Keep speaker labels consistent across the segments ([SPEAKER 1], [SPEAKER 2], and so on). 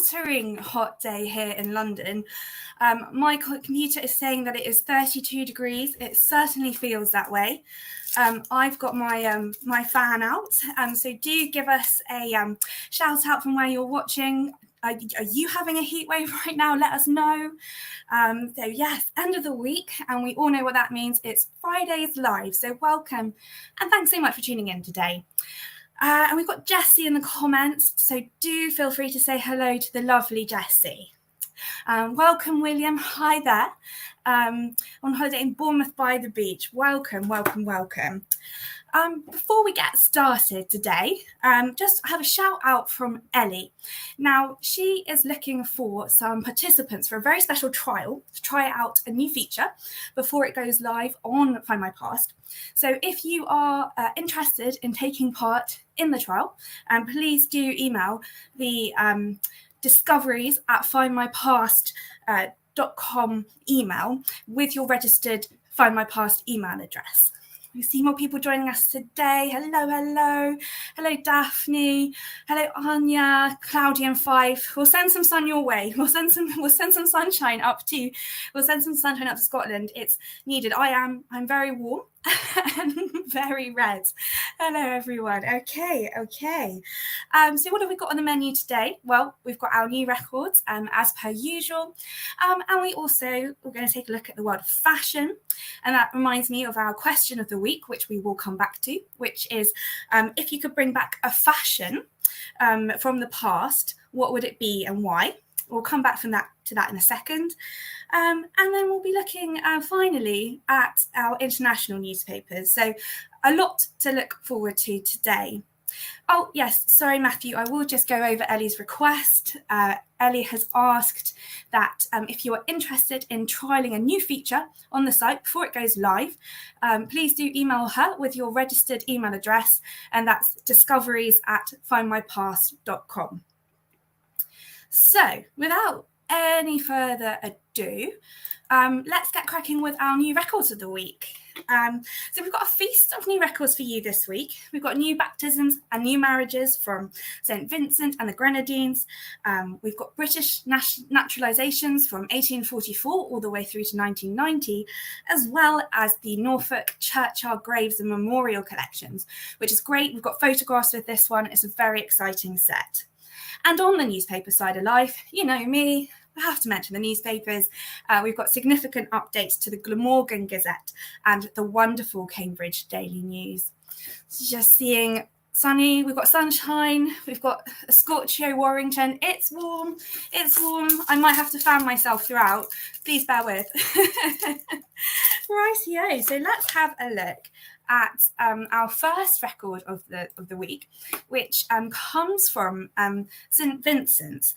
[SPEAKER 1] sweltering hot day here in London. My computer is saying that it is 32 degrees. It certainly feels that way. I've got my fan out, so do give us a shout out from where you're watching. Are you having a heat wave right now? Let us know. So yes, end of the week, and we all know what that means. It's Fridays Live, so welcome, and thanks so much for tuning in today. And we've got Jessie in the comments, so do feel free to say hello to the lovely Jessie. Welcome, William. Hi there. On holiday in Bournemouth by the beach. Welcome, welcome, welcome. Before we get started today, just have a shout out from Ellie. Now, she is looking for some participants for a very special trial to try out a new feature before it goes live on Findmypast. So if you are interested in taking part in the trial, please do email the discoveries@findmypast.com email with your registered Findmypast email address. We see more people joining us today. Hello, hello. Hello, Daphne. Hello, Anya, Claudia and Fife. We'll send some sun your way. We'll send some sunshine up to Scotland. It's needed. I'm very warm and very red. Hello, everyone. Okay. So what have we got on the menu today? Well, we've got our new records, as per usual. And we're going to take a look at the world of fashion. And that reminds me of our question of the week, which we will come back to, which is if you could bring back a fashion from the past, what would it be and why? We'll come back to that in a second. And then we'll be looking finally at our international newspapers. So a lot to look forward to today. Oh, yes. Sorry, Matthew. I will just go over Ellie's request. Ellie has asked that if you are interested in trialling a new feature on the site before it goes live, please do email her with your registered email address, and that's discoveries@findmypast.com. So without any further ado, let's get cracking with our new records of the week. So we've got a feast of new records for you this week. We've got new baptisms and new marriages from St. Vincent and the Grenadines. We've got British naturalizations from 1844 all the way through to 1990, as well as the Norfolk Churchyard Graves and Memorial collections, which is great. We've got photographs with this one. It's a very exciting set. And on the newspaper side of life, you know me, I have to mention the newspapers. We've got significant updates to the Glamorgan Gazette and the wonderful Cambridge Daily News. So just seeing sunny, we've got sunshine, we've got a Scorchio Warrington. It's warm. I might have to fan myself throughout. Please bear with. Rightio. So let's have a look at our first record of the week, which comes from St. Vincent.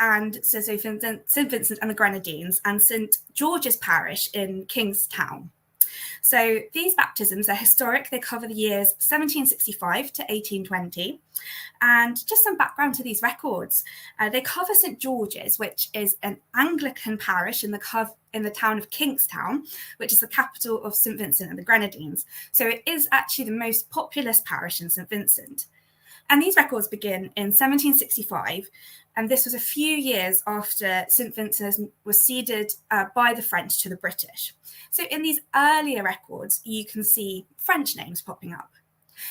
[SPEAKER 1] And so St. Vincent and the Grenadines and St. George's Parish in Kingstown. So these baptisms are historic. They cover the years 1765 to 1820. And just some background to these records. They cover St. George's, which is an Anglican parish in the town of Kingstown, which is the capital of St. Vincent and the Grenadines. So it is actually the most populous parish in St. Vincent. And these records begin in 1765, and this was a few years after St. Vincent was ceded by the French to the British. So in these earlier records, you can see French names popping up.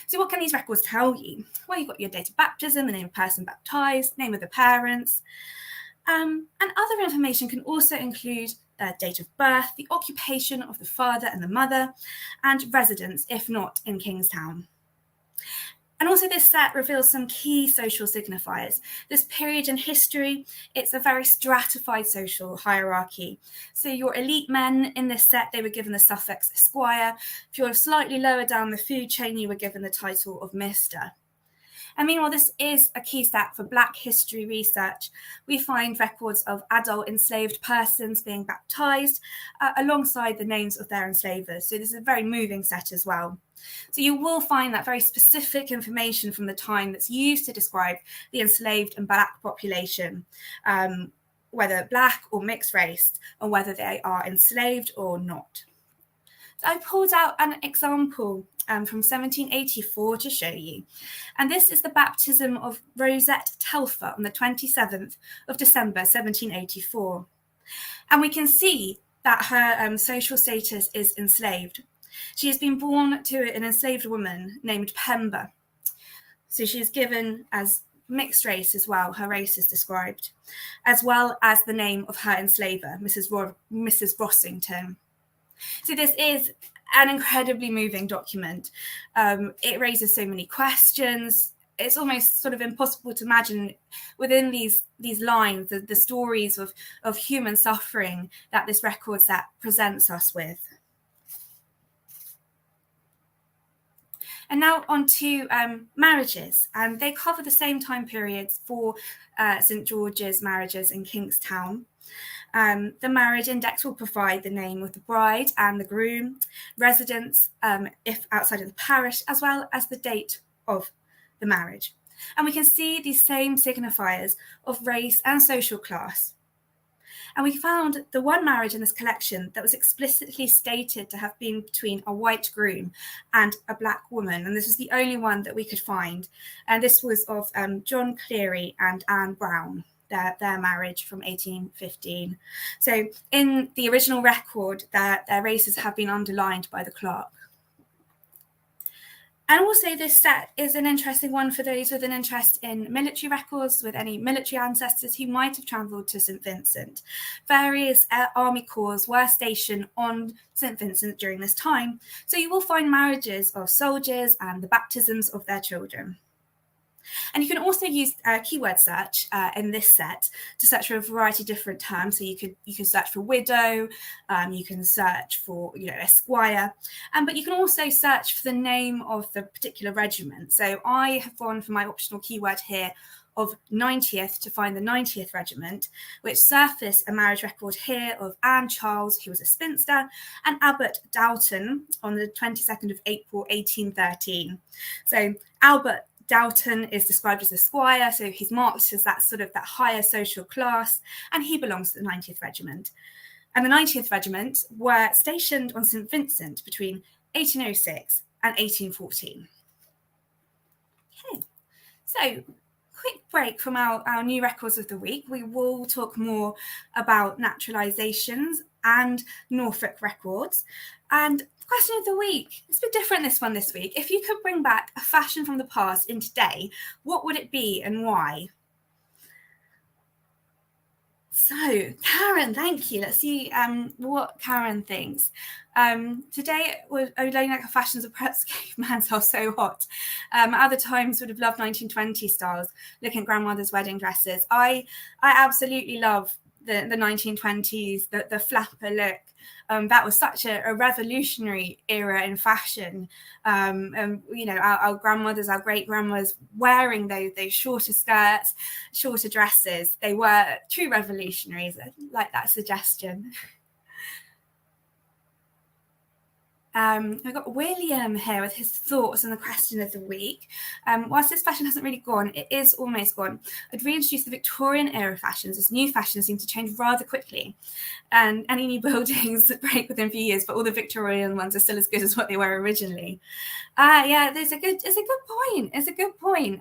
[SPEAKER 1] So what can these records tell you? Well, you've got your date of baptism, the name of the person baptized, name of the parents. And other information can also include date of birth, the occupation of the father and the mother, and residence, if not in Kingstown. And also this set reveals some key social signifiers. This period in history, it's a very stratified social hierarchy. So your elite men in this set, they were given the suffix Esquire. If you're slightly lower down the food chain, you were given the title of Mr. And meanwhile, this is a key set for Black history research. We find records of adult enslaved persons being baptized alongside the names of their enslavers. So this is a very moving set as well. So you will find that very specific information from the time that's used to describe the enslaved and Black population, whether Black or mixed race, or whether they are enslaved or not. So I pulled out an example from 1784 to show you. And this is the baptism of Rosette Telfer on the 27th of December, 1784. And we can see that her social status is enslaved. She has been born to an enslaved woman named Pemba. So she is given as mixed race as well, her race is described, as well as the name of her enslaver, Mrs. Rossington. So this is an incredibly moving document. It raises so many questions. It's almost sort of impossible to imagine within these lines the stories of human suffering that this record set presents us with. And now on to marriages, and they cover the same time periods for St George's marriages in Kingstown. The marriage index will provide the name of the bride and the groom, residence if outside of the parish, as well as the date of the marriage. And we can see these same signifiers of race and social class. And we found the one marriage in this collection that was explicitly stated to have been between a white groom and a black woman. And this was the only one that we could find. And this was of John Cleary and Anne Brown, their marriage from 1815. So in the original record, their races have been underlined by the clerk. And also this set is an interesting one for those with an interest in military records, with any military ancestors who might have travelled to St Vincent. Various army corps were stationed on St Vincent during this time, so you will find marriages of soldiers and the baptisms of their children. And you can also use keyword search in this set to search for a variety of different terms. So you can search for widow, you can search for esquire, but you can also search for the name of the particular regiment. So I have gone for my optional keyword here of 90th to find the 90th Regiment, which surfaced a marriage record here of Anne Charles, who was a spinster, and Albert Doughton on the 22nd of April 1813. So Albert Doughton is described as a squire, so he's marked as that higher social class, and he belongs to the 90th Regiment. And the 90th Regiment were stationed on St Vincent between 1806 and 1814. Okay, so quick break from our new records of the week. We will talk more about naturalizations and Norfolk records. And question of the week, it's a bit different this week. If you could bring back a fashion from the past in today, what would it be and why? So, Karen, thank you. Let's see what Karen thinks. Today, I would like fashions of perhaps caveman's are so hot. Other times would have loved 1920 styles, looking at grandmother's wedding dresses. I absolutely love the 1920s, the flapper look. That was such a revolutionary era in fashion. Our grandmothers, our great grandmothers wearing those shorter skirts, shorter dresses. They were true revolutionaries. I like that suggestion. I've got William here with his thoughts on the question of the week. Whilst this fashion hasn't really gone, it is almost gone. I'd reintroduce the Victorian era fashions, as new fashions seem to change rather quickly. And any new buildings break within a few years, but all the Victorian ones are still as good as what they were originally. It's a good point.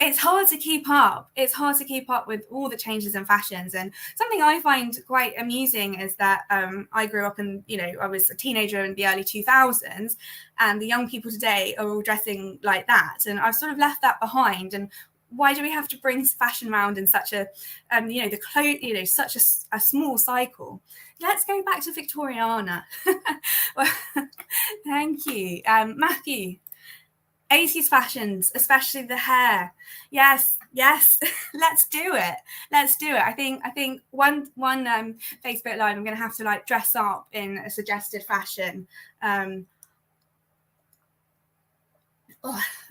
[SPEAKER 1] It's hard to keep up. It's hard to keep up with all the changes in fashions. And something I find quite amusing is that I grew up I was a teenager in the early 2000s, and the young people today are all dressing like that. And I've sort of left that behind. And why do we have to bring fashion around in such a, such a small cycle? Let's go back to Victoriana. Well, thank you. Matthew. 80s fashions, especially the hair. Yes, let's do it. I think one Facebook Live, I'm going to have to dress up in a suggested fashion.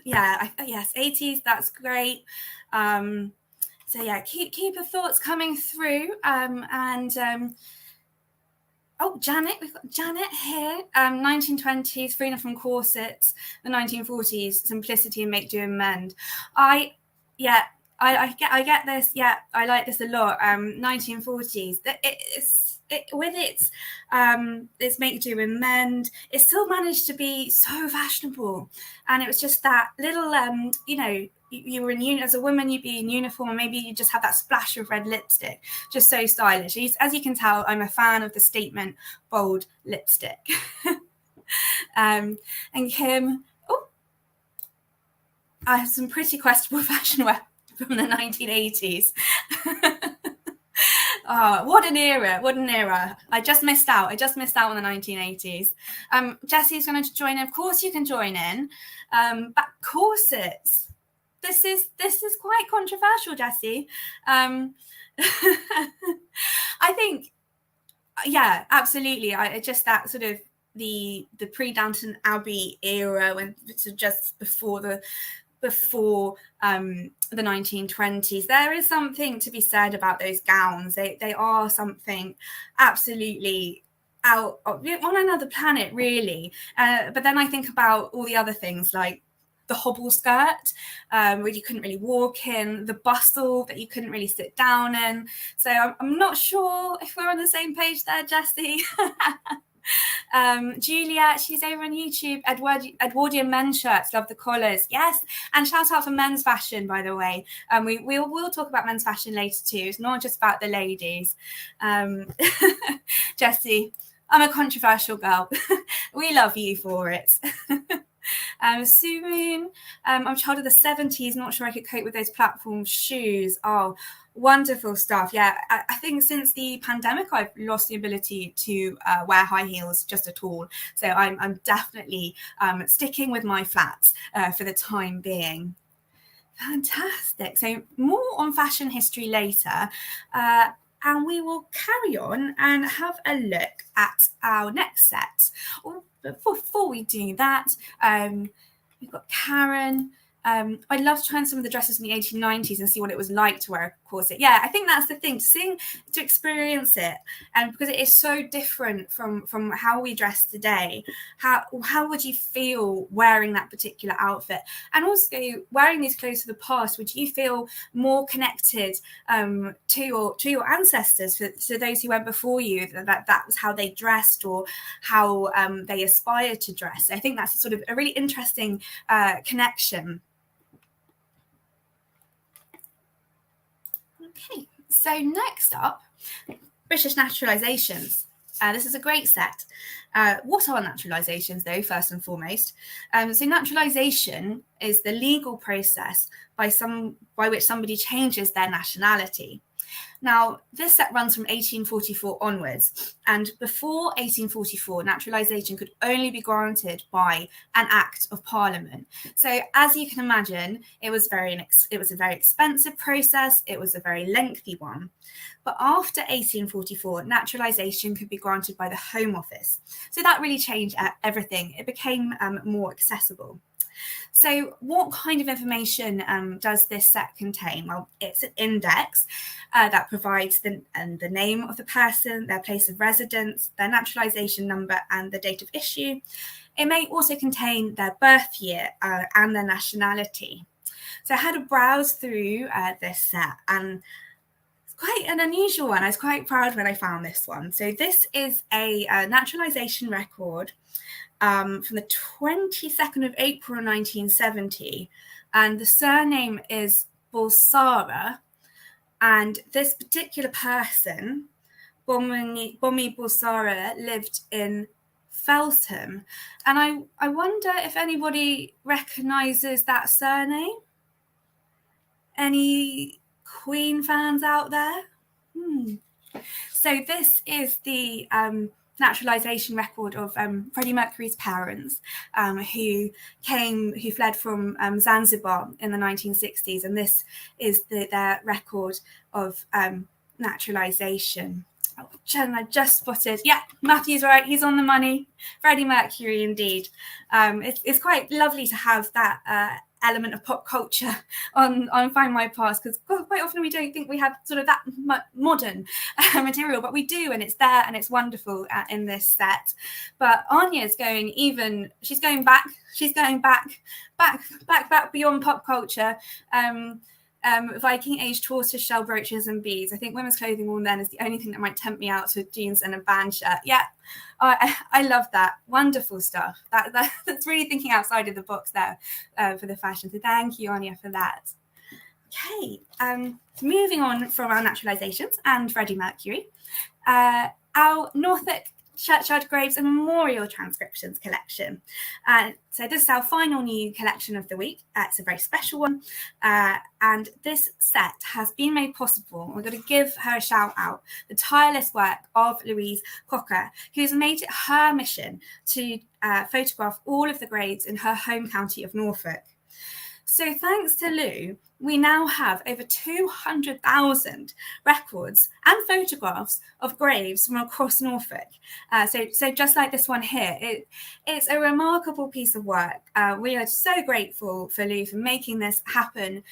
[SPEAKER 1] Yes, 80s, that's great. Keep your thoughts coming through. Janet, we've got Janet here. 1920s, freedom from corsets. The 1940s, simplicity and make, do, and mend. I get this. Yeah, I like this a lot. 1940s. It's with its make, do and mend, it still managed to be so fashionable. And it was just that little, you were in as a woman, you'd be in uniform, and maybe you just have that splash of red lipstick, just so stylish. As you can tell, I'm a fan of the Statement bold lipstick. And Kim, I have some pretty questionable fashion wear from the 1980s. Oh, what an era. I just missed out on the 1980s. Jessie's going to join in. Of course you can join in. But corsets. This is quite controversial, Jessie. I think, yeah, absolutely. Just that sort of the pre-Downton Abbey era, when just before the 1920s, there is something to be said about those gowns. They are something absolutely out on another planet, really. But then I think about all the other things, like the hobble skirt, where you couldn't really walk in, the bustle that you couldn't really sit down in. So I'm not sure if we're on the same page there, Jessie. Julia, she's over on YouTube. Edwardian men's shirts, love the collars. Yes, and shout out for men's fashion, by the way. We'll talk about men's fashion later too. It's not just about the ladies. Jessie, I'm a controversial girl. We love you for it. Sumoon, I'm a child of the 70s, not sure I could cope with those platform shoes. Oh, wonderful stuff. Yeah, I think since the pandemic, I've lost the ability to wear high heels just at all. So I'm definitely sticking with my flats for the time being. Fantastic. So more on fashion history later. And we will carry on and have a look at our next set. Before we do that, we've got Karen. I'd love to try on some of the dresses from the 1890s and see what it was like to wear a corset. Yeah, I think that's the thing, to experience it, and because it is so different from how we dress today. How would you feel wearing that particular outfit? And also, wearing these clothes to the past, would you feel more connected to your ancestors, to those who went before you, that was how they dressed, or how they aspired to dress? I think that's sort of a really interesting connection. Okay, so next up, British naturalizations. This is a great set. What are naturalizations, though, first and foremost? So naturalization is the legal process by which somebody changes their nationality. Now, this set runs from 1844 onwards, and before 1844, naturalisation could only be granted by an Act of Parliament. So, as you can imagine, it was a very expensive process. It was a very lengthy one. But after 1844, naturalisation could be granted by the Home Office. So that really changed everything. It became more accessible. So what kind of information does this set contain? Well, it's an index that provides the name of the person, their place of residence, their naturalisation number, and the date of issue. It may also contain their birth year and their nationality. So I had a browse through this set, and it's quite an unusual one. I was quite proud when I found this one. So this is a naturalisation record from the 22nd of April 1970, and the surname is Bulsara, and this particular person, Bomi Bulsara, lived in Feltham, and I wonder if anybody recognises that surname. Any Queen fans out there? So this is the naturalisation record of Freddie Mercury's parents, who fled from Zanzibar in the 1960s, and this is their record of naturalisation. Oh, Jen, I just spotted. Yeah, Matthew's right. He's on the money. Freddie Mercury, indeed. It's quite lovely to have that element of pop culture on Findmypast, because quite often we don't think we have sort of that modern material, but we do, and it's there, and it's wonderful in this set. But Anya's she's going back beyond pop culture. Viking age tortoise shell brooches and beads. I think women's clothing worn then is the only thing that might tempt me out to jeans and a band shirt. Yeah, I love that. Wonderful stuff. That's really thinking outside of the box there for the fashion. So thank you, Anya, for that. Okay, moving on from our naturalizations and Freddie Mercury, our Norfolk Churchyard Graves and Memorial Transcriptions collection. So this is our final new collection of the week. It's a very special one, and this set has been made possible. We're going to give her a shout out. The tireless work of Louise Cocker, who's made it her mission to photograph all of the graves in her home county of Norfolk. So thanks to Lou, we now have over 200,000 records and photographs of graves from across Norfolk. So just like this one here, it's a remarkable piece of work. We are so grateful for Lou for making this happen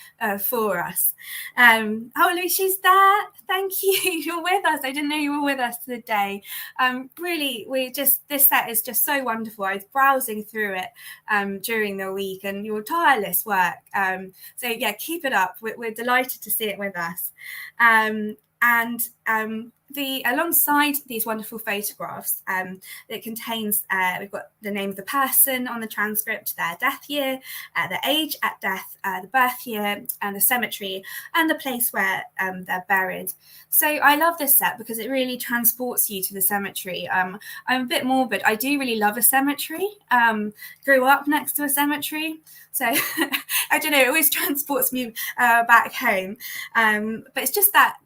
[SPEAKER 1] for us. Oh, Lou, she's there. Thank you. You're with us. I didn't know you were with us today. Really, this set is just so wonderful. I was browsing through it during the week, and your tireless work. So yeah, keep it up. We're delighted to see it with us. Alongside these wonderful photographs, it contains, we've got the name of the person on the transcript, their death year, the age at death, the birth year, and the cemetery, and the place where they're buried. So I love this set because it really transports you to the cemetery. I'm a bit morbid. I do really love a cemetery. Grew up next to a cemetery. So I don't know, it always transports me back home. But it's just that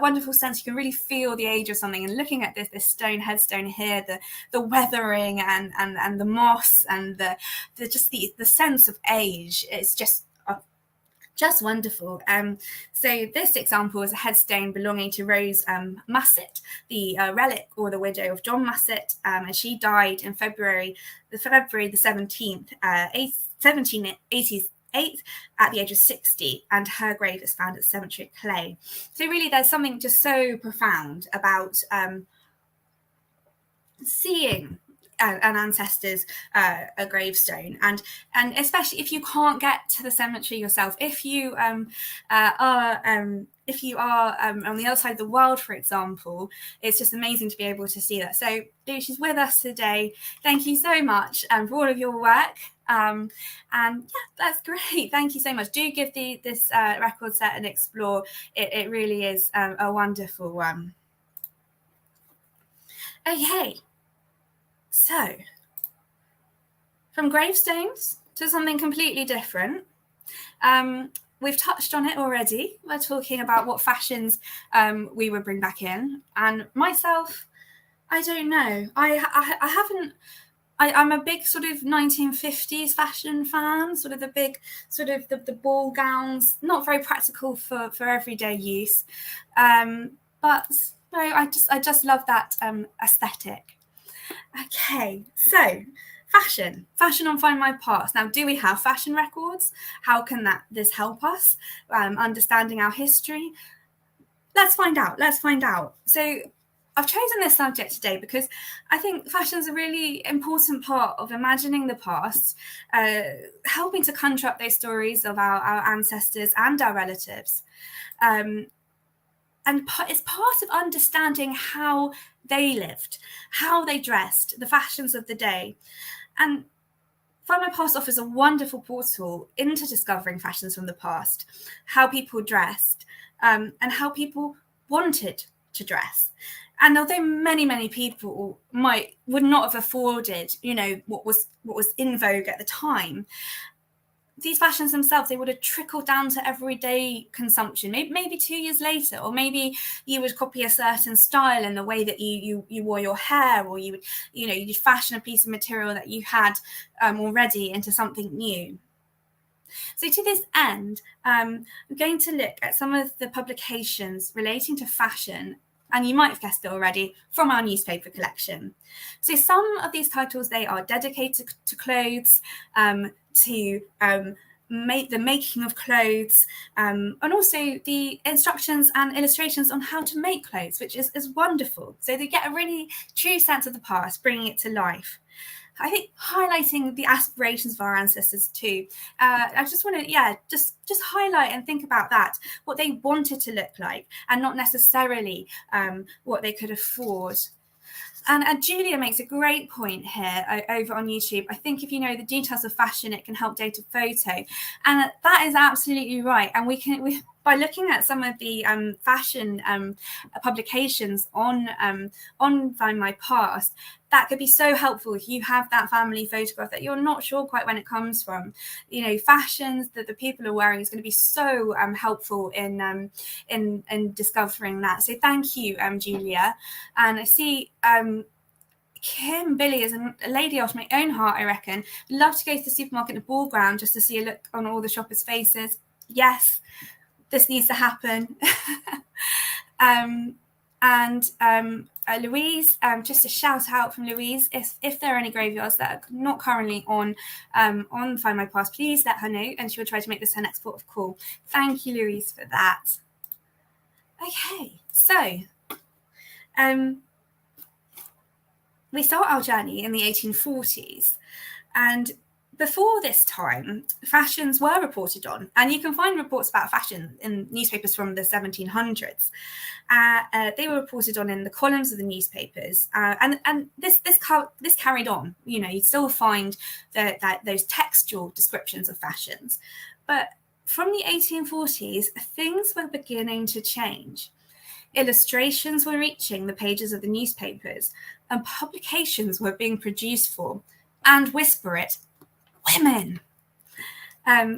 [SPEAKER 1] wonderful sense. You can really feel the age of something, and looking at this headstone here, the weathering and the moss and the sense of age. It's just wonderful. So this example is a headstone belonging to Rose Musset, the relic or the widow of John Musset, and she died in February the 17th, 1788 at the age of 60, and her grave is found at the cemetery at Clay. So really there's something just so profound about seeing an ancestor's a gravestone, and especially if you can't get to the cemetery yourself, if you are on the other side of the world, for example, it's just amazing to be able to see that. So Lou, she's with us today. Thank you so much for all of your work. And yeah, that's great. Thank you so much. Do give this record set an explore. It really is a wonderful one. Okay. So, from gravestones to something completely different. We've touched on it already. We're talking about what fashions we would bring back in. And myself, I don't know. I haven't. I'm a big sort of 1950s fashion fan, sort of the big, sort of the ball gowns, not very practical for everyday use. But no, I just love that aesthetic. Okay, so fashion on Findmypast. Now, do we have fashion records? How can this help us understanding our history? Let's find out. So I've chosen this subject today because I think fashion is a really important part of imagining the past, helping to conjure up those stories of our ancestors and our relatives. And it's part of understanding how they lived, how they dressed, the fashions of the day. And Findmypast offers a wonderful portal into discovering fashions from the past, how people dressed, and how people wanted to dress. And although many people would not have afforded, what was in vogue at the time, these fashions themselves, they would have trickled down to everyday consumption, maybe 2 years later, or maybe you would copy a certain style in the way that you wore your hair, or you'd fashion a piece of material that you had already into something new. So to this end, I'm going to look at some of the publications relating to fashion, and you might have guessed it already, from our newspaper collection. So some of these titles, they are dedicated to clothes, to the making of clothes, and also the instructions and illustrations on how to make clothes, which is wonderful. So they get a really true sense of the past, bringing it to life. I think highlighting the aspirations of our ancestors too. I just want to, just highlight and think about that, what they wanted to look like, and not necessarily what they could afford. And Julia makes a great point here over on YouTube. I think if you know the details of fashion, it can help date a photo. And that is absolutely right. And we by looking at some of the fashion publications on Findmypast, that could be so helpful if you have that family photograph that you're not sure quite when it comes from. You know, fashions that the people are wearing is going to be so helpful in discovering that. So thank you, Julia. And I see Kim Billy is a lady after my own heart, I reckon. Love to go to the supermarket and the ball ground just to see a look on all the shoppers' faces. Yes, this needs to happen. Louise, just a shout out from Louise, if there are any graveyards that are not currently on Findmypast, please let her know and she will try to make this her next port of call. Thank you, Louise, for that. Okay, so we start our journey in the 1840s, and before this time, fashions were reported on, and you can find reports about fashion in newspapers from the 1700s. They were reported on in the columns of the newspapers, and this carried on. You know, you'd still find those textual descriptions of fashions, but from the 1840s, things were beginning to change. Illustrations were reaching the pages of the newspapers, and publications were being produced for, and whisper it, women.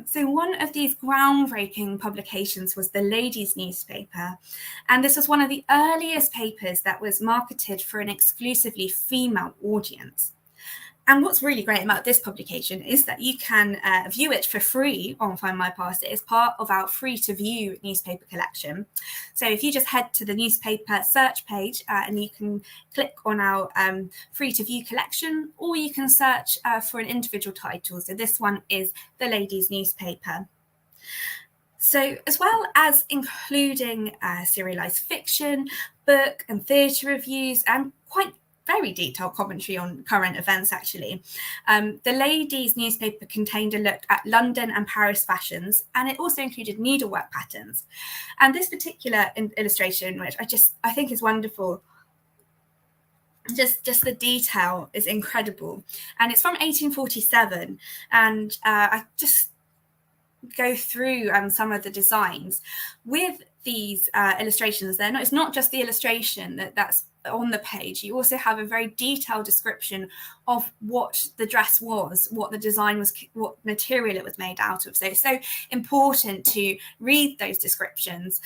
[SPEAKER 1] So one of these groundbreaking publications was the Ladies' Newspaper, and this was one of the earliest papers that was marketed for an exclusively female audience. And what's really great about this publication is that you can view it for free on Findmypast. It is part of our free-to-view newspaper collection. So if you just head to the newspaper search page and you can click on our free-to-view collection, or you can search for an individual title. So this one is the Ladies' Newspaper. So as well as including serialized fiction, book and theatre reviews, and quite very detailed commentary on current events, actually. The Ladies' Newspaper contained a look at London and Paris fashions, and it also included needlework patterns. And this particular illustration, which I think is wonderful, just the detail is incredible. And it's from 1847, and I just go through some of the designs with these illustrations. It's not just the illustration that's on the page. You also have a very detailed description of what the dress was, what the design was, what material it was made out of. So it's so important to read those descriptions,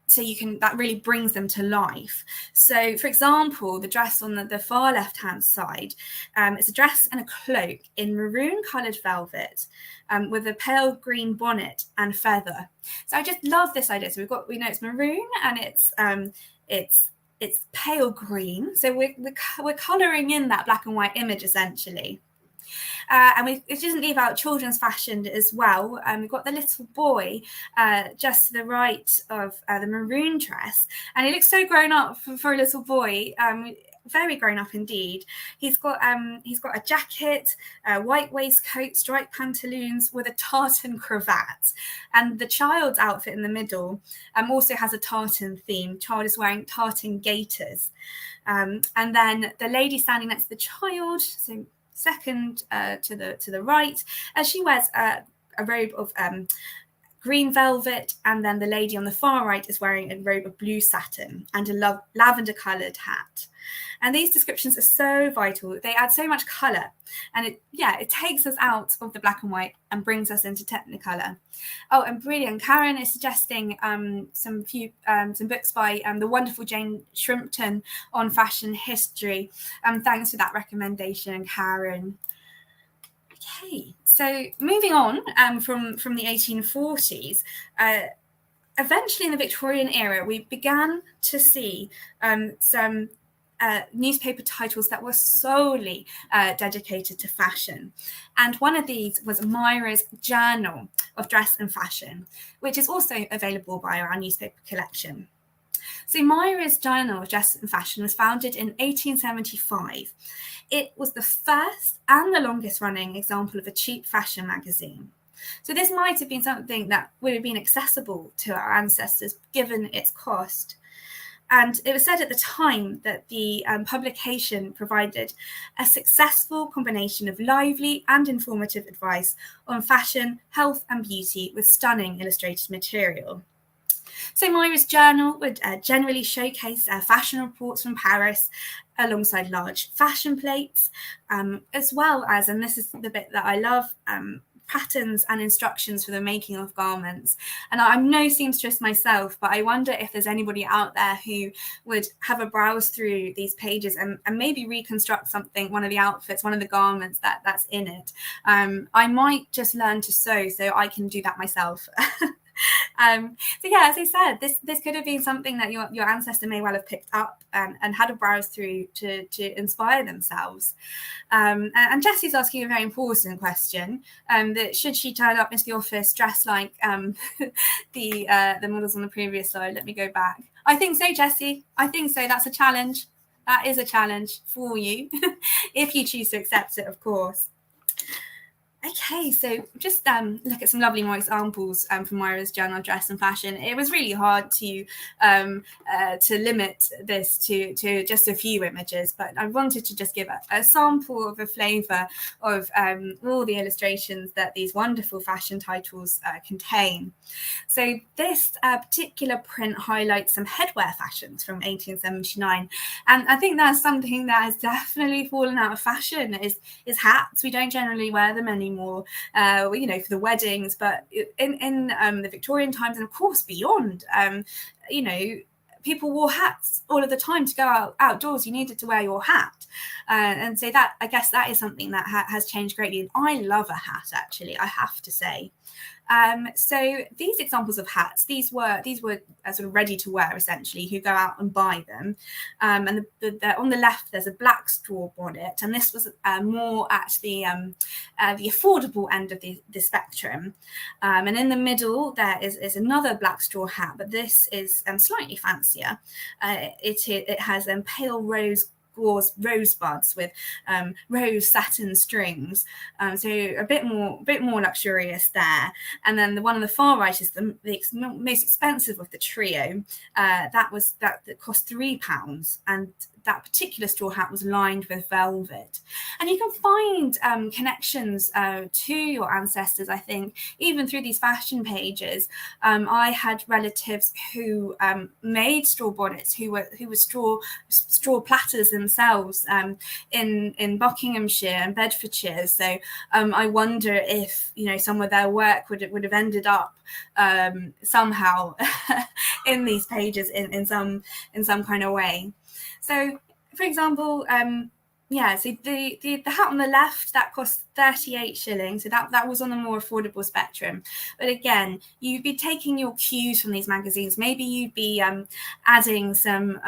[SPEAKER 1] so that really brings them to life. So, for example, the dress on the far left-hand side, it's a dress and a cloak in maroon-coloured velvet with a pale green bonnet and feather. So I just love this idea. So we know it's maroon and it's pale green. So we're colouring in that black and white image essentially. And it doesn't leave out children's fashion as well. We've got the little boy just to the right of the maroon dress, and he looks so grown up for a little boy. Very grown up indeed. He's got a jacket, a white waistcoat, striped pantaloons with a tartan cravat, and the child's outfit in the middle also has a tartan theme. Child is wearing tartan gaiters, and then the lady standing next to the child, so second to the right, she wears a robe of green velvet, and then the lady on the far right is wearing a robe of blue satin and a lavender coloured hat. And these descriptions are so vital. They add so much colour, and it takes us out of the black and white and brings us into Technicolor. Oh, and brilliant! Karen is suggesting some books by the wonderful Jane Shrimpton on fashion history. Thanks for that recommendation, Karen. Okay, so moving on from the 1840s. Eventually, in the Victorian era, we began to see some newspaper titles that were solely dedicated to fashion. And one of these was Myra's Journal of Dress and Fashion, which is also available by our newspaper collection. So Myra's Journal of Dress and Fashion was founded in 1875. It was the first and the longest running example of a cheap fashion magazine. So this might have been something that would have been accessible to our ancestors given its cost. And it was said at the time that the publication provided a successful combination of lively and informative advice on fashion, health and beauty with stunning illustrated material. So Myra's Journal would generally showcase fashion reports from Paris alongside large fashion plates, as well as, and this is the bit that I love, patterns and instructions for the making of garments. And I'm no seamstress myself, but I wonder if there's anybody out there who would have a browse through these pages and maybe reconstruct something, one of the outfits, one of the garments that's in it. I might just learn to sew so I can do that myself. So yeah, as I said, this could have been something that your ancestor may well have picked up and had a browse through to inspire themselves. And Jessie's asking a very important question, that should she turn up into the office dressed like the models on the previous slide? Let me go back. I think so, Jessie. I think so. That's a challenge. That is a challenge for you, if you choose to accept it, of course. Okay, so just look at some lovely more examples from Myra's Journal of Dress and Fashion. It was really hard to limit this to just a few images, but I wanted to just give a sample of a flavour of all the illustrations that these wonderful fashion titles contain. So this particular print highlights some headwear fashions from 1879, and I think that's something that has definitely fallen out of fashion. Is hats. We don't generally wear them anymore. For the weddings, but in the Victorian times, and of course beyond, people wore hats all of the time to go outdoors. You needed to wear your hat, and so that, I guess, that is something that has changed greatly. And I love a hat, actually, I have to say. So these examples of hats, these were sort of ready to wear, essentially, who go out and buy them. And on the left, there's a black straw bonnet, and this was more at the affordable end of the spectrum. And in the middle, there is another black straw hat, but this is slightly fancier. It has pale rose gauze rosebuds with rose satin strings, so a bit more luxurious there. And then the one on the far right is the most expensive of the trio. That cost £3, and that particular straw hat was lined with velvet. And you can find connections to your ancestors, I think, even through these fashion pages. I had relatives who made straw bonnets, who were straw platters themselves, in Buckinghamshire and Bedfordshire. So I wonder if some of their work would have ended up somehow in these pages in some kind of way. So, for example, so the hat on the left, that cost 38 shillings. So that was on the more affordable spectrum. But again, you'd be taking your cues from these magazines. Maybe you'd be adding some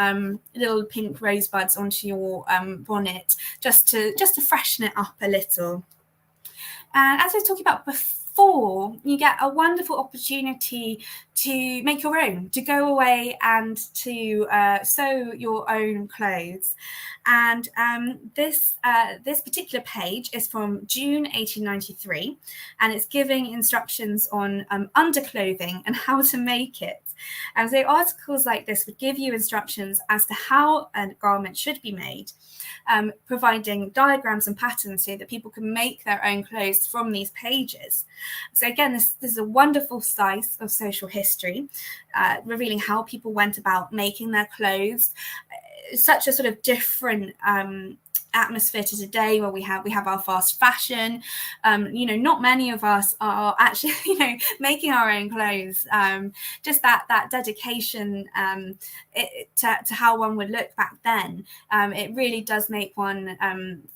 [SPEAKER 1] little pink rosebuds onto your bonnet just to freshen it up a little. And as I was talking about before, you get a wonderful opportunity to make your own, to go away and to sew your own clothes. And this particular page is from June 1893, and it's giving instructions on underclothing and how to make it. And so articles like this would give you instructions as to how a garment should be made, providing diagrams and patterns so that people can make their own clothes from these pages. So again, this is a wonderful slice of social history, revealing how people went about making their clothes. Such a sort of different atmosphere to today, where we have our fast fashion. Not many of us are actually making our own clothes. Just that dedication to how one would look back then. It really does make one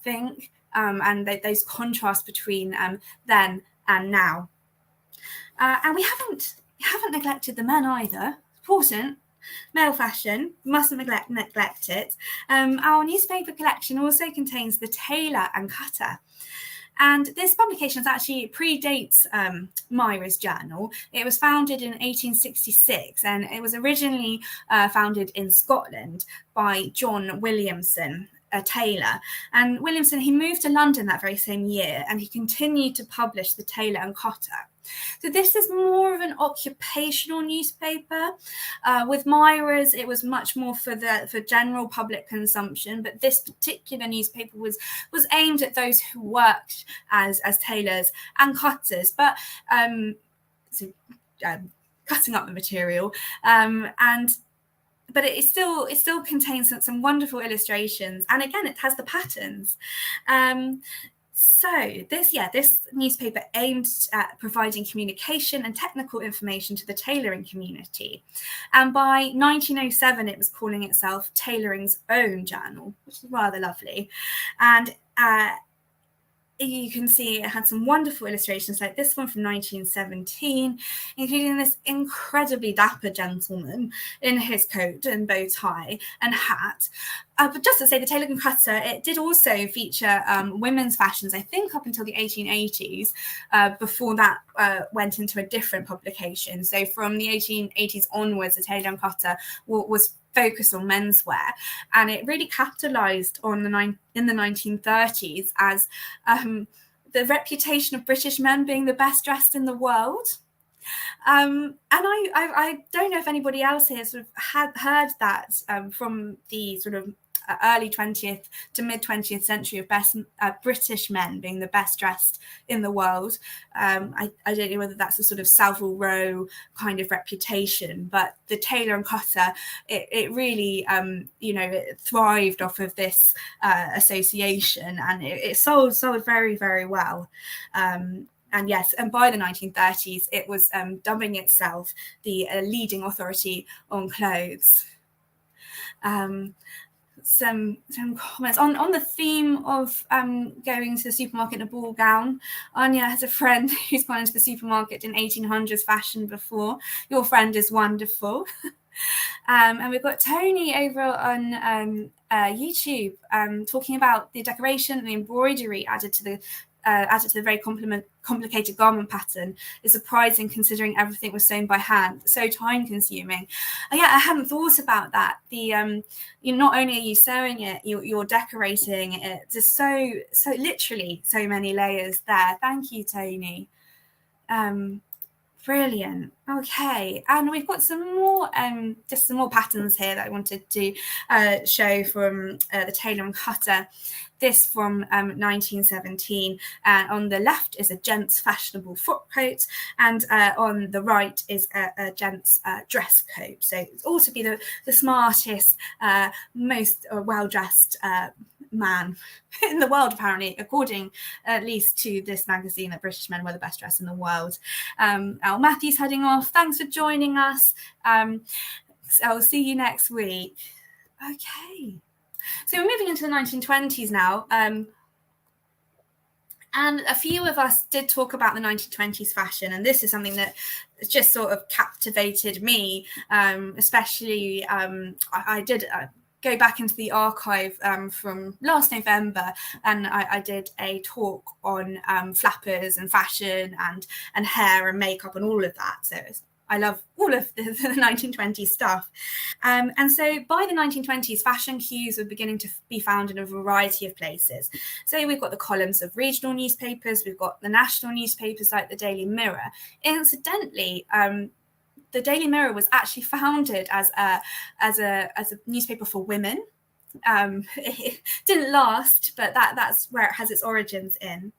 [SPEAKER 1] think, and those contrasts between then and now. And we haven't neglected the men either. Important. Male fashion, mustn't neglect it. Our newspaper collection also contains the tailor and cutter. And this publication actually predates Myra's journal. It was founded in 1866, and it was originally founded in Scotland by John Williamson, a tailor. And Williamson, he moved to London that very same year, and he continued to publish the Tailor and Cotter. So this is more of an occupational newspaper. With Myra's, it was much more for general public consumption, but this particular newspaper was aimed at those who worked as tailors and cutters, but cutting up the material, but it still contains some wonderful illustrations, and again, it has the patterns. So this newspaper aimed at providing communication and technical information to the tailoring community. And by 1907, it was calling itself Tailoring's Own Journal, which is rather lovely. And you can see it had some wonderful illustrations like this one from 1917, including this incredibly dapper gentleman in his coat and bow tie and hat. But just to say, the Tailor and Cutter, it did also feature women's fashions, I think up until the 1880s. Before that went into a different publication. So from the 1880s onwards, the Tailor and Cutter was focused on menswear, and it really capitalized on in the 1930s as the reputation of British men being the best dressed in the world. And I don't know if anybody else here sort of had heard that from the sort of early 20th to mid 20th century of best British men being the best dressed in the world. I don't know whether that's a sort of Savile Row kind of reputation, but the Tailor and Cutter, it really it thrived off of this association, and it sold very, very well. And yes, and by the 1930s, it was dubbing itself the leading authority on clothes. Some comments on the theme of going to the supermarket in a ball gown. Anya has a friend who's gone into the supermarket in 1800s fashion before. Your friend is wonderful. And we've got Tony over on YouTube talking about the decoration and the embroidery added to the very complicated garment pattern is surprising considering everything was sewn by hand, so time consuming. Yeah, I hadn't thought about that. Not only are you sewing it, you're decorating it. There's so literally so many layers there. Thank you, Tony. Brilliant. Okay, and we've got some more patterns here that I wanted to show from the Tailor and Cutter. This from 1917. On the left is a gent's fashionable frock coat, and on the right is a gent's dress coat. So it's all to be the smartest, most well-dressed man in the world, apparently, according at least to this magazine, that British men were the best dressed in the world. Al Matthew's heading off. Thanks for joining us. I'll see you next week. Okay. So we're moving into the 1920s now. And a few of us did talk about the 1920s fashion, and this is something that just sort of captivated me, especially I did go back into the archive from last November, and I did a talk on flappers and fashion and hair and makeup and all of that. So I love all of the 1920s stuff. And so by the 1920s, fashion cues were beginning to be found in a variety of places. So we've got the columns of regional newspapers, we've got the national newspapers like the Daily Mirror. Incidentally, the Daily Mirror was actually founded as a newspaper for women. It didn't last, but that's where it has its origins in.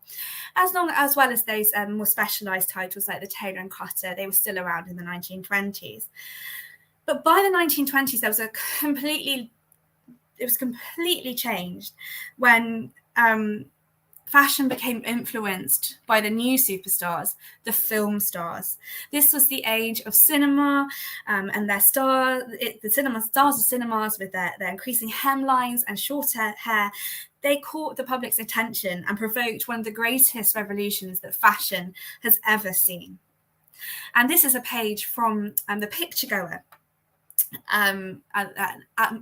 [SPEAKER 1] As well as those more specialised titles like the Tailor and Cutter, they were still around in the 1920s. But by the 1920s, it was completely changed when fashion became influenced by the new superstars, the film stars. This was the age of cinema and their stars, the stars of cinemas with their increasing hemlines and shorter hair. They caught the public's attention and provoked one of the greatest revolutions that fashion has ever seen. And this is a page from The Picture Goer. a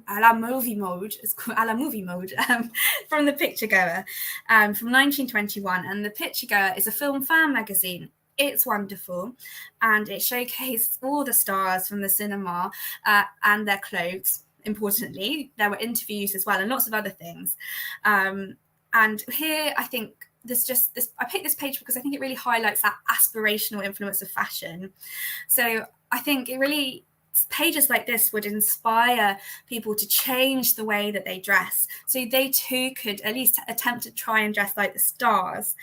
[SPEAKER 1] la movie mode, it's called a la movie mode, from the Picture Goer, from 1921. And the Picture Goer is a film fan magazine. It's wonderful, and it showcased all the stars from the cinema and their clothes. Importantly, there were interviews as well, and lots of other things. And here, I think I picked this page because I think it really highlights that aspirational influence of fashion. So I think it really, pages like this would inspire people to change the way that they dress, so they too could at least attempt to try and dress like the stars.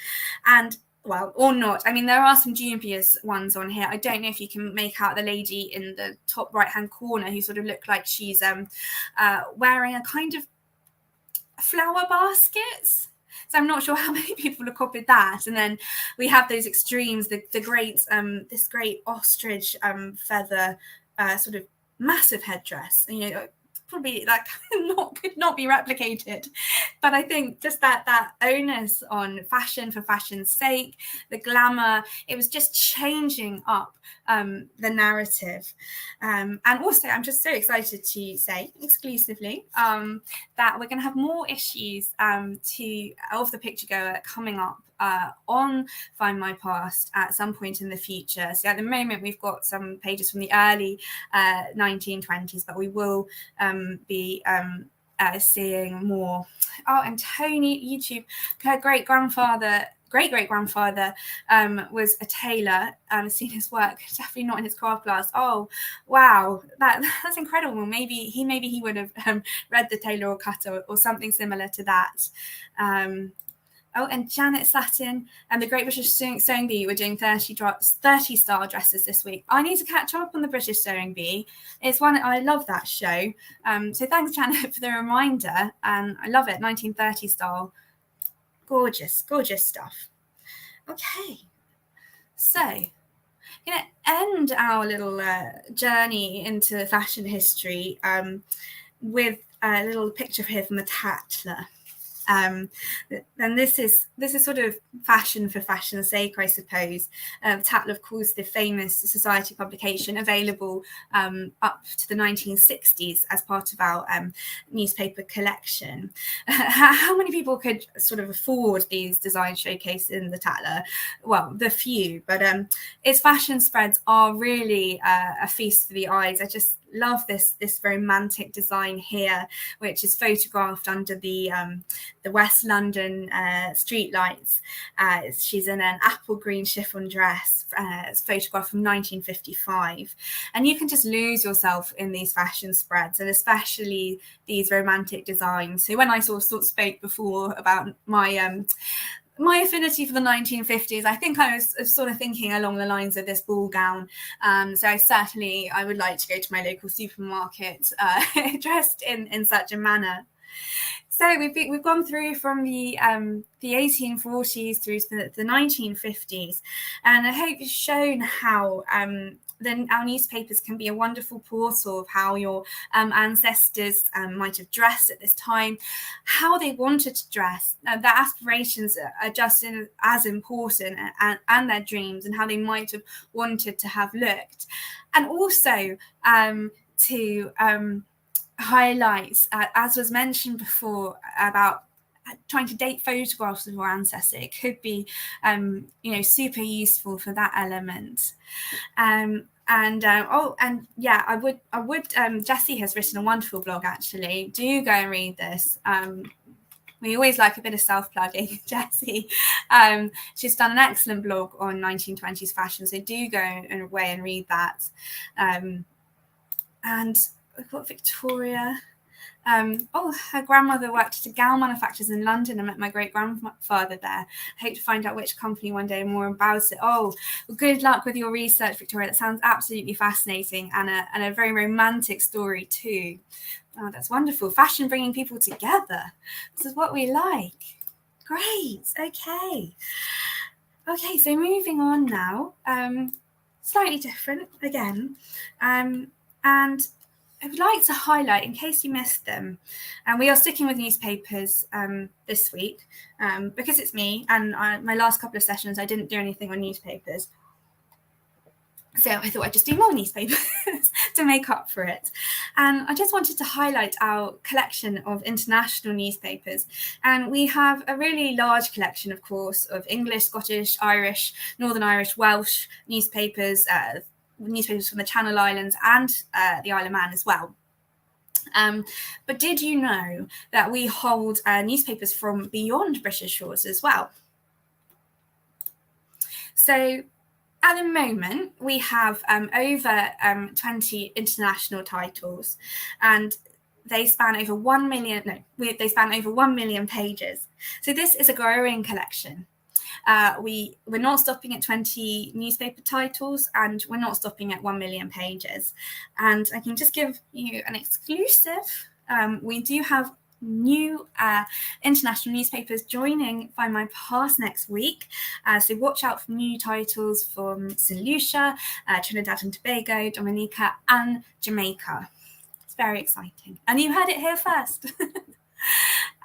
[SPEAKER 1] And well, or not. I mean, there are some dubious ones on here. I don't know if you can make out the lady in the top right hand corner who sort of looked like she's wearing a kind of flower baskets. So I'm not sure how many people have copied that. And then we have those extremes, the great this great ostrich feather sort of massive headdress. You know, probably that could not be replicated. But I think just that onus on fashion for fashion's sake, the glamour, it was just changing up the narrative. And also, I'm just so excited to say exclusively that we're going to have more issues of the Picture Goer coming up on Findmypast at some point in the future. So at the moment, we've got some pages from the early 1920s, but we will be seeing more. Oh, and Tony, YouTube, her great-great-grandfather was a tailor. Seen his work, definitely not in his craft class. Oh, wow, that's incredible. Maybe he would have read The Tailor or Cutter or something similar to that. Oh, and Janet Satin and the Great British Sewing Bee were doing 30 style dresses this week. I need to catch up on the British Sewing Bee. It's one, I love that show. So thanks, Janet, for the reminder. And I love it, 1930 style. Gorgeous, gorgeous stuff. Okay, so I'm going to end our little journey into fashion history with a little picture here from the Tatler. And this is sort of fashion for fashion's sake, I suppose. Tatler, of course, the famous society publication available up to the 1960s as part of our newspaper collection. How many people could sort of afford these designs showcased in the Tatler? Well, the few, but its fashion spreads are really a feast for the eyes. I just love this romantic design here, which is photographed under the West London street lights. She's in an apple green chiffon dress. It's photographed from 1955, and you can just lose yourself in these fashion spreads, and especially these romantic designs. So when I sort of spoke before about my affinity for the 1950s, I think I was sort of thinking along the lines of this ball gown. So I would like to go to my local supermarket dressed in such a manner. So we've gone through from the 1840s through to the 1950s, and I hope it's shown how then our newspapers can be a wonderful portal of how your ancestors might have dressed at this time, how they wanted to dress, their aspirations are just as important, and their dreams, and how they might have wanted to have looked. And also to highlights, as was mentioned before, about trying to date photographs of your ancestor. It could be super useful for that element. I would Jessie has written a wonderful blog, actually. Do go and read this. We always like a bit of self-plugging, Jessie. She's done an excellent blog on 1920s fashion, so do go away and read that. And we've got Victoria. Her grandmother worked at a gown manufacturers in London and met my great-grandfather there. I hope to find out which company one day and more about it. Oh, well, good luck with your research, Victoria. That sounds absolutely fascinating, and a very romantic story too. Oh, that's wonderful. Fashion bringing people together. This is what we like. Great. Okay, so moving on now. Slightly different again. And I would like to highlight, in case you missed them, and we are sticking with newspapers this week because it's me, and my last couple of sessions I didn't do anything on newspapers. So I thought I'd just do more newspapers to make up for it. And I just wanted to highlight our collection of international newspapers. And we have a really large collection, of course, of English, Scottish, Irish, Northern Irish, Welsh newspapers, newspapers from the Channel Islands and the Isle of Man as well. But did you know that we hold newspapers from beyond British shores as well? So at the moment, we have over 20 international titles, and they span over 1 million. They span over 1 million pages. So this is a growing collection. We're not stopping at 20 newspaper titles, and we're not stopping at 1 million pages. And I can just give you an exclusive. We do have new international newspapers joining Findmypast next week. So watch out for new titles from St. Lucia, Trinidad and Tobago, Dominica, and Jamaica. It's very exciting. And you heard it here first.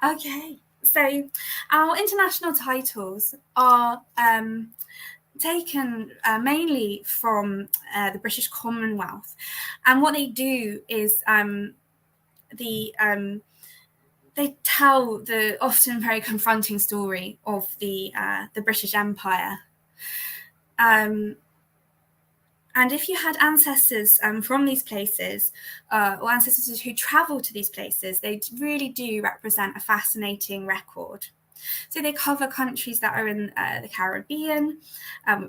[SPEAKER 1] Okay, so our international titles are taken mainly from the British Commonwealth. And what they do is they tell the often very confronting story of the British Empire. And if you had ancestors from these places, or ancestors who travelled to these places, they really do represent a fascinating record. So they cover countries that are in the Caribbean,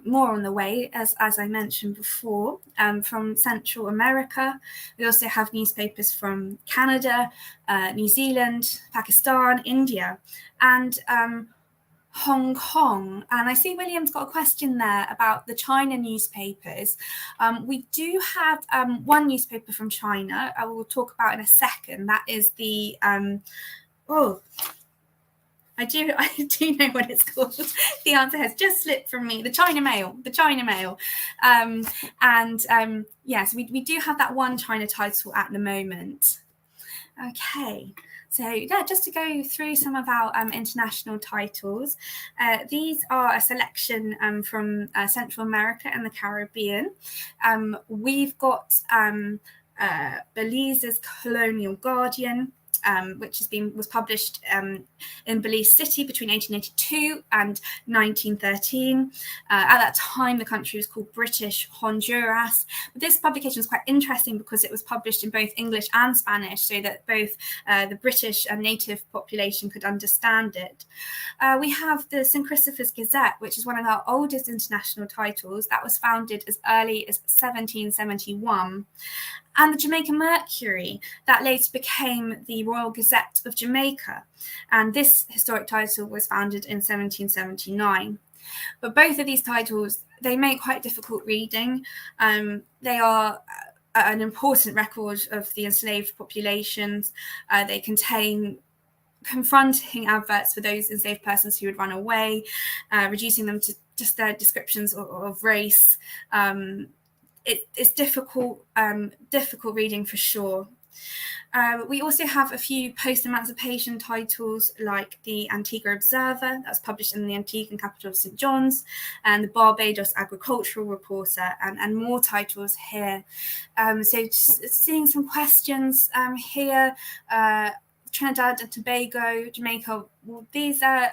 [SPEAKER 1] more on the way, as I mentioned before, from Central America. We also have newspapers from Canada, New Zealand, Pakistan, India, and Hong Kong. And I see William's got a question there about the China newspapers. We do have one newspaper from China I will talk about in a second. That is the I do know what it's called. The answer has just slipped from me. The China Mail. Yes, we do have that one China title at the moment. Okay, so yeah, just to go through some of our international titles. These are a selection from Central America and the Caribbean. We've got Belize's Colonial Guardian, which was published in Belize City between 1882 and 1913. At that time, the country was called British Honduras. But this publication is quite interesting because it was published in both English and Spanish, so that both the British and native population could understand it. We have the St. Christopher's Gazette, which is one of our oldest international titles that was founded as early as 1771. And the Jamaica Mercury, that later became the Royal Gazette of Jamaica. And this historic title was founded in 1779. But both of these titles, they make quite difficult reading. They are an important record of the enslaved populations. They contain confronting adverts for those enslaved persons who would run away, reducing them to just their descriptions of race. It's difficult reading for sure. We also have a few post-emancipation titles like the Antigua Observer, that's published in the Antiguan capital of St. John's, and the Barbados Agricultural Reporter, and more titles here. So just seeing some questions here. Trinidad and Tobago, Jamaica. Well, these are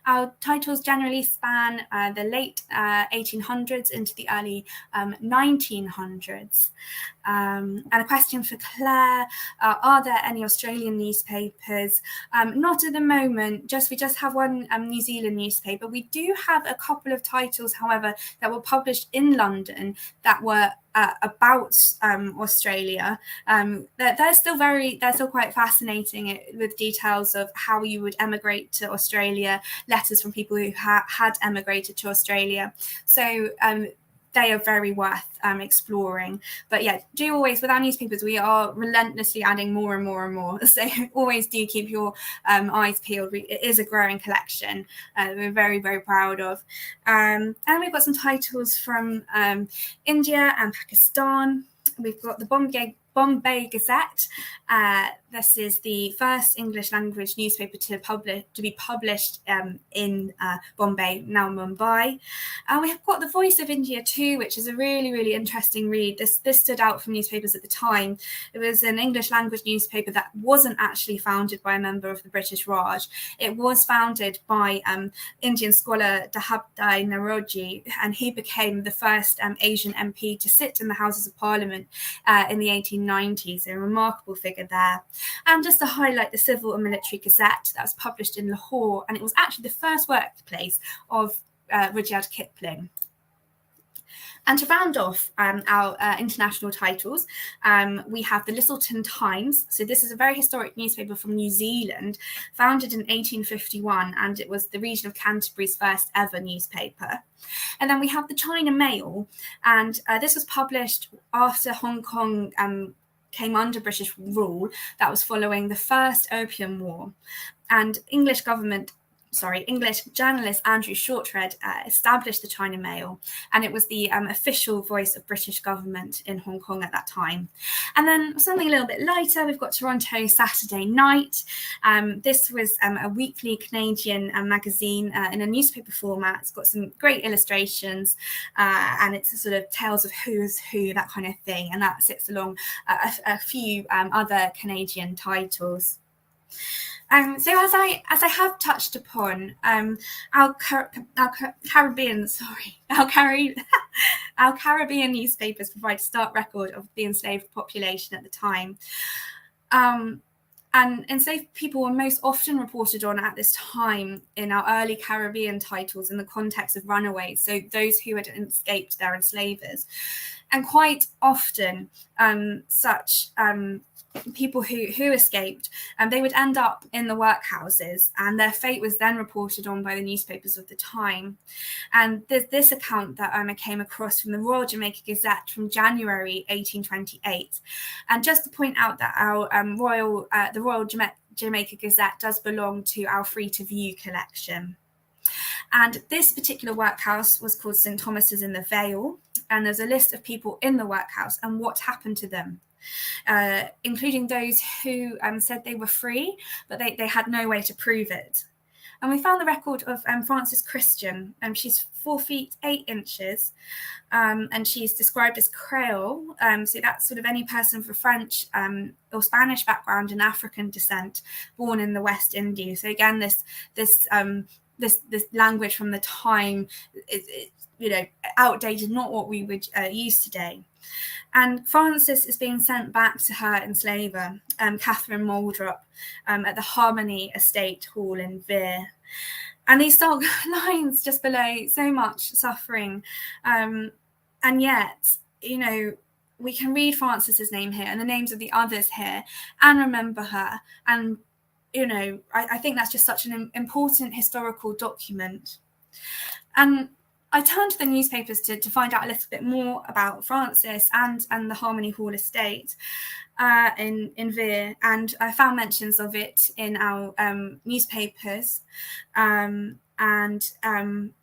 [SPEAKER 1] our titles generally span the late 1800s into the early 1900s. And a question for Claire: are there any Australian newspapers? Not at the moment. We just have one New Zealand newspaper. We do have a couple of titles, however, that were published in London that were about Australia. They're still quite fascinating with details of how you would emigrate to Australia, letters from people who had emigrated to Australia. So they are very worth exploring. But yeah, do always, with our newspapers, we are relentlessly adding more and more and more. So always do keep your eyes peeled. It is a growing collection we're very, very proud of. And we've got some titles from India and Pakistan. We've got the Bombay Gazette, this is the first English language newspaper to be published in Bombay, now Mumbai. We have got The Voice of India too, which is a really, really interesting read. This stood out from newspapers at the time. It was an English language newspaper that wasn't actually founded by a member of the British Raj. It was founded by Indian scholar Dahabdai Naroji, and he became the first Asian MP to sit in the Houses of Parliament in the 1890s. A remarkable figure there. And just to highlight the Civil and Military Gazette that was published in Lahore, and it was actually the first workplace of Rudyard Kipling. And to round off our international titles, we have the Littleton Times. So this is a very historic newspaper from New Zealand, founded in 1851, and it was the region of Canterbury's first ever newspaper. And then we have the China Mail, and this was published after Hong Kong came under British rule. That was following the First Opium War. And English journalist Andrew Shortred established the China Mail, and it was the official voice of British government in Hong Kong at that time. And then something a little bit lighter, we've got Toronto Saturday Night. This was a weekly Canadian magazine in a newspaper format. It's got some great illustrations, and it's a sort of tales of who's who, that kind of thing, and that sits along a few other Canadian titles. So as I have touched upon, our Caribbean newspapers provide a stark record of the enslaved population at the time. And enslaved people were most often reported on at this time in our early Caribbean titles in the context of runaways, so those who had escaped their enslavers. And quite often, such people who escaped, they would end up in the workhouses, and their fate was then reported on by the newspapers of the time. And there's this account that I came across from the Royal Jamaica Gazette from January 1828. And just to point out that our the Royal Jamaica Gazette does belong to our Free to View collection. And this particular workhouse was called St. Thomas's in the Vale, and there's a list of people in the workhouse and what happened to them, including those who said they were free, but they had no way to prove it. And we found the record of Frances Christian, and she's 4 feet 8 inches, and she's described as Creole. So that's sort of any person of a French or Spanish background and African descent, born in the West Indies. So again, this language from the time is outdated, not what we would use today. And Frances is being sent back to her enslaver, Catherine Moldrop, at the Harmony Estate Hall in Vere. And these dark lines just below so much suffering. And yet, we can read Frances's name here and the names of the others here and remember her. And, I think that's just such an important historical document. And I turned to the newspapers to find out a little bit more about Frances and the Harmony Hall estate in Vere, and I found mentions of it in our newspapers, and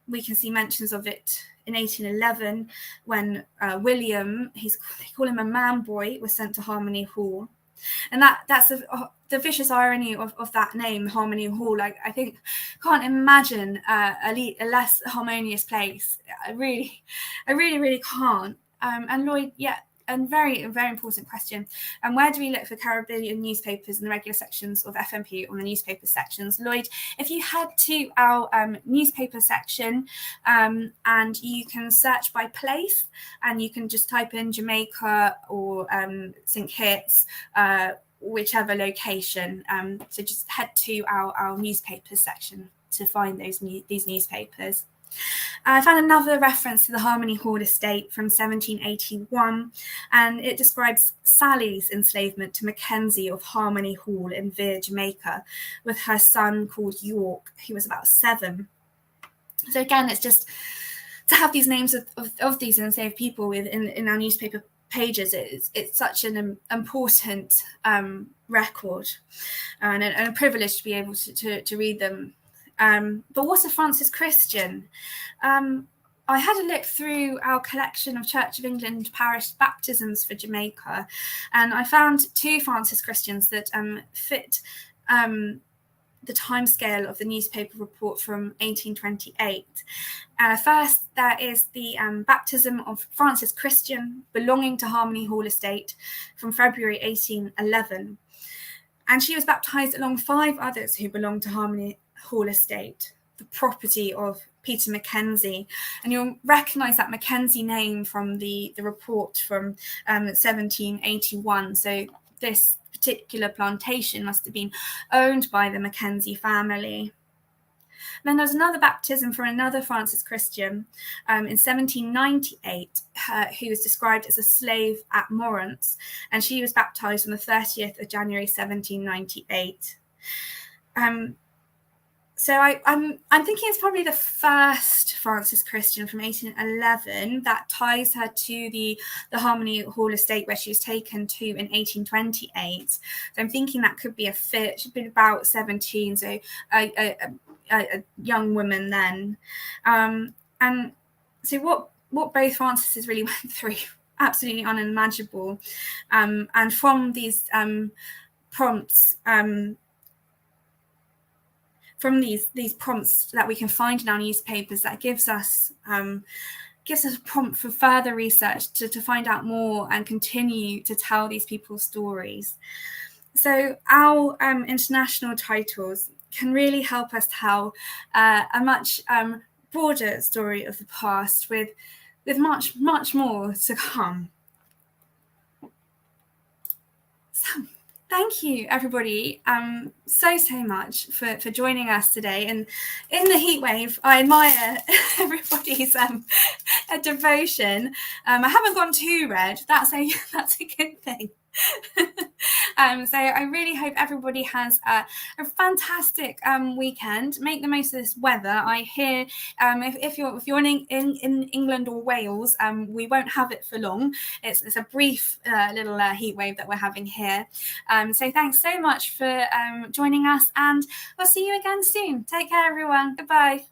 [SPEAKER 1] we can see mentions of it in 1811 when William, they call him a man boy, was sent to Harmony Hall. And that's the vicious irony of that name, Harmony Hall. I think can't imagine a less harmonious place. I really can't. And Lloyd, a very important question. And where do we look for Caribbean newspapers in the regular sections of FMP on the newspaper sections? Lloyd, if you head to our newspaper section and you can search by place, and you can just type in Jamaica or St. Kitts, whichever location. So just head to our newspaper section to find these newspapers. I found another reference to the Harmony Hall estate from 1781, and it describes Sally's enslavement to Mackenzie of Harmony Hall in Vere, Jamaica, with her son called York, who was about 7. So again, it's just to have these names of these enslaved people in our newspaper pages. It's such an important record, and a privilege to be able to read them. But what's a Frances Christian? I had a look through our collection of Church of England parish baptisms for Jamaica, and I found 2 Francis Christians that fit the timescale of the newspaper report from 1828. First, there is the baptism of Frances Christian, belonging to Harmony Hall Estate, from February 1811. And she was baptised along 5 others who belonged to Harmony Hall Estate, the property of Peter Mackenzie. And you'll recognise that Mackenzie name from the report from 1781. So this particular plantation must have been owned by the Mackenzie family. Then there was another baptism for another Francis Christian in 1798, who was described as a slave at Morantz, and she was baptised on the 30th of January 1798. So I'm thinking it's probably the first Francis Christian from 1811 that ties her to the Harmony Hall Estate where she was taken to in 1828. So I'm thinking that could be a fit. She'd been about 17, so a young woman then. And so what both Francises really went through, absolutely unimaginable. And from these prompts, from these prompts that we can find in our newspapers, that gives us a prompt for further research to find out more and continue to tell these people's stories. So our international titles can really help us tell a much broader story of the past with much, much more to come. So, thank you, everybody, so much for joining us today. And in the heatwave, I admire everybody's devotion. I haven't gone too red. That's a good thing. So I really hope everybody has a fantastic weekend. Make the most of this weather. I hear if you're in England or Wales, we won't have it for long. It's a brief little heat wave that we're having here. So thanks so much for joining us, and we'll see you again soon. Take care, everyone. Goodbye.